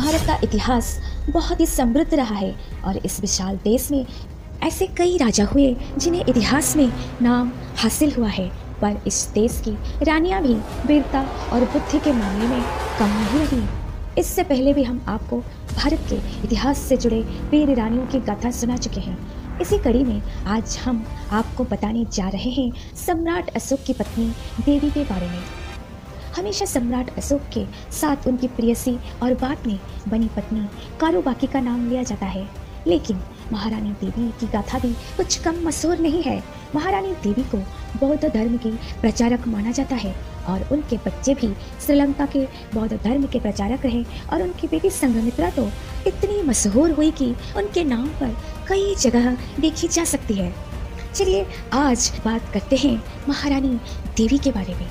भारत का इतिहास बहुत ही समृद्ध रहा है और इस विशाल देश में ऐसे कई राजा हुए जिन्हें इतिहास में नाम हासिल हुआ है, पर इस देश की रानियां भी वीरता और बुद्धि के मामले में कम नहीं रही। इससे पहले भी हम आपको भारत के इतिहास से जुड़े वीर रानियों की गाथा सुना चुके हैं। इसी कड़ी में आज हम आपको बताने जा रहे हैं सम्राट अशोक की पत्नी देवी के बारे में। हमेशा सम्राट अशोक के साथ उनकी प्रेयसी और बाद में बनी पत्नी कारुबाकी का नाम लिया जाता है, लेकिन महारानी देवी की गाथा भी कुछ कम मशहूर नहीं है। महारानी देवी को बौद्ध धर्म की प्रचारक माना जाता है और उनके बच्चे भी श्रीलंका के बौद्ध धर्म के प्रचारक रहे और उनकी बेटी संघमित्रा तो इतनी मशहूर हुई कि उनके नाम पर कई जगह देखी जा सकती है। चलिए आज बात करते हैं महारानी देवी के बारे में।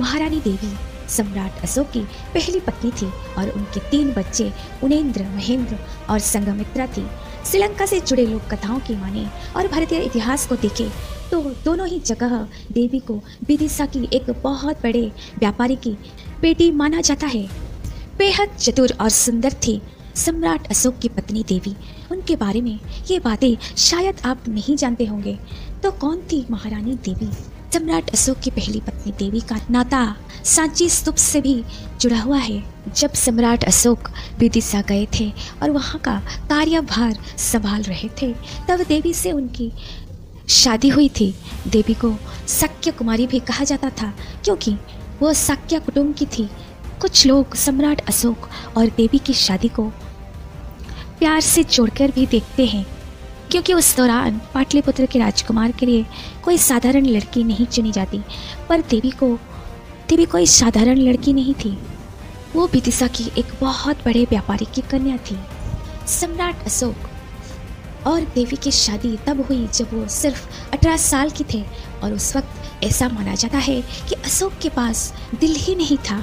महारानी देवी सम्राट अशोक की पहली पत्नी थी और उनके 3 बच्चे उनेंद्र, महेंद्र और संघमित्रा थी। श्रीलंका से जुड़े लोक कथाओं की माने और भारतीय इतिहास को देखें तो दोनों ही जगह देवी को विदिशा की एक बहुत बड़े व्यापारी की बेटी माना जाता है। बेहद चतुर और सुंदर थी सम्राट अशोक की पत्नी देवी। उनके बारे में ये बातें शायद आप नहीं जानते होंगे। तो कौन थी महारानी देवी? सम्राट अशोक की पहली पत्नी देवी का नाता सांची स्तूप से भी जुड़ा हुआ है। जब सम्राट अशोक विदिशा गए थे और वहाँ का कार्यभार संभाल रहे थे, तब देवी से उनकी शादी हुई थी। देवी को शाक्य कुमारी भी कहा जाता था क्योंकि वो शाक्य कुटुंब की थी। कुछ लोग सम्राट अशोक और देवी की शादी को प्यार से जोड़कर भी देखते हैं, क्योंकि उस दौरान पाटलिपुत्र के राजकुमार के लिए कोई साधारण लड़की नहीं चुनी जाती। पर देवी कोई साधारण लड़की नहीं थी, वो विदिशा की एक बहुत बड़े व्यापारी की कन्या थी। सम्राट अशोक और देवी की शादी तब हुई जब वो सिर्फ 18 साल की थे और उस वक्त ऐसा माना जाता है कि अशोक के पास दिल ही नहीं था।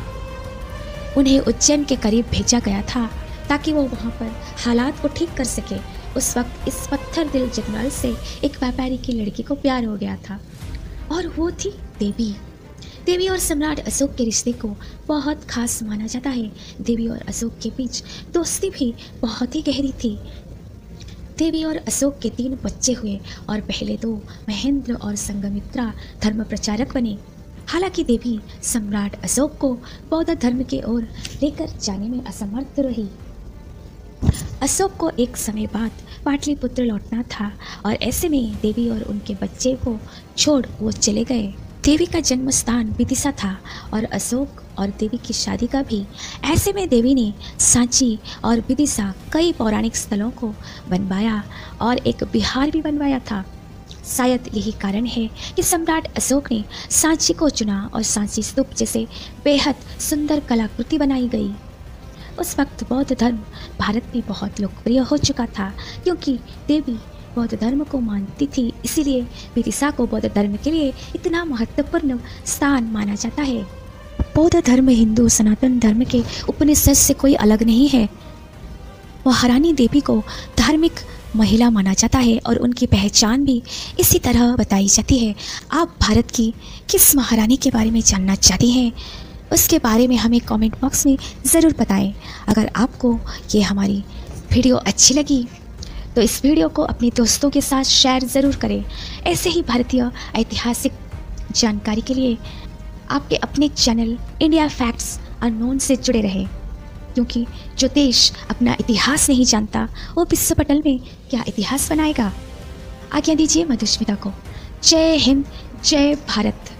उन्हें उज्जैन के करीब भेजा गया था ताकि वो वहाँ पर हालात को ठीक कर सके। उस वक्त इस पत्थर दिल जनरल से एक व्यापारी की लड़की को प्यार हो गया था और वो थी देवी। देवी और सम्राट अशोक के रिश्ते को बहुत खास माना जाता है। देवी और अशोक के बीच दोस्ती भी बहुत ही गहरी थी। देवी और अशोक के 3 बच्चे हुए और पहले 2 महेंद्र और संघमित्रा धर्म प्रचारक बने। हालांकि देवी सम्राट अशोक को बौद्ध धर्म की ओर लेकर जाने में असमर्थ रही। अशोक को एक समय बाद पाटलिपुत्र लौटना था और ऐसे में देवी और उनके बच्चे को छोड़ वो चले गए। देवी का जन्म स्थान विदिशा था और अशोक और देवी की शादी का भी। ऐसे में देवी ने सांची और विदिशा कई पौराणिक स्थलों को बनवाया और एक विहार भी बनवाया था। शायद यही कारण है कि सम्राट अशोक ने सांची को चुना और सांची स्तूप जैसे बेहद सुंदर कलाकृति बनाई गई। उस वक्त बौद्ध धर्म भारत में बहुत लोकप्रिय हो चुका था क्योंकि देवी बौद्ध धर्म को मानती थी, इसीलिए विदिशा को बौद्ध धर्म के लिए इतना महत्वपूर्ण स्थान माना जाता है। बौद्ध धर्म हिंदू सनातन धर्म के उपनिषद से कोई अलग नहीं है। महारानी देवी को धार्मिक महिला माना जाता है और उनकी पहचान भी इसी तरह बताई जाती है। आप भारत की किस महारानी के बारे में जानना चाहती हैं, उसके बारे में हमें कमेंट बॉक्स में ज़रूर बताएं। अगर आपको ये हमारी वीडियो अच्छी लगी तो इस वीडियो को अपने दोस्तों के साथ शेयर ज़रूर करें। ऐसे ही भारतीय ऐतिहासिक जानकारी के लिए आपके अपने चैनल इंडिया फैक्ट्स अननोन से जुड़े रहें, क्योंकि जो देश अपना इतिहास नहीं जानता वो विश्व पटल में क्या इतिहास बनाएगा। आज्ञा दीजिए मधुस्मिता को। जय हिंद, जय भारत।